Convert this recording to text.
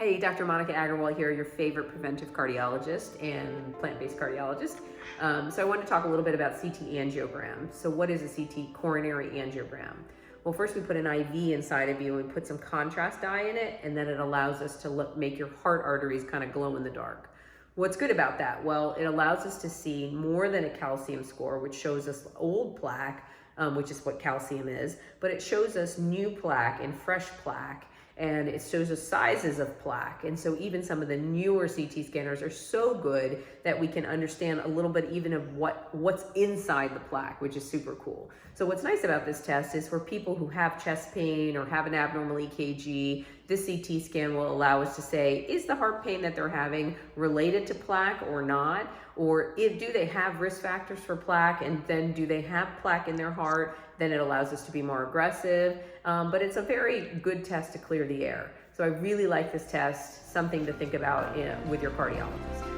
Hey, Dr. Monica Agarwal here, your favorite preventive cardiologist and plant-based cardiologist. So I want to talk a little bit about CT angiogram. So what is a CT coronary angiogram? Well, first we put an IV inside of you and put some contrast dye in it, and then it allows us to make your heart arteries kind of glow in the dark. What's good about that? Well, it allows us to see more than a calcium score, which shows us old plaque, which is what calcium is, but it shows us new plaque and fresh plaque, and it shows us sizes of plaque. And so even some of the newer CT scanners are so good that we can understand a little bit even of what's inside the plaque, which is super cool. So what's nice about this test is for people who have chest pain or have an abnormal EKG, this CT scan will allow us to say, is the heart pain that they're having related to plaque or not? Or do they have risk factors for plaque, and then do they have plaque in their heart? Then it allows us to be more aggressive. But it's a very good test to clear the air. So I really like this test, something to think about with your cardiologist.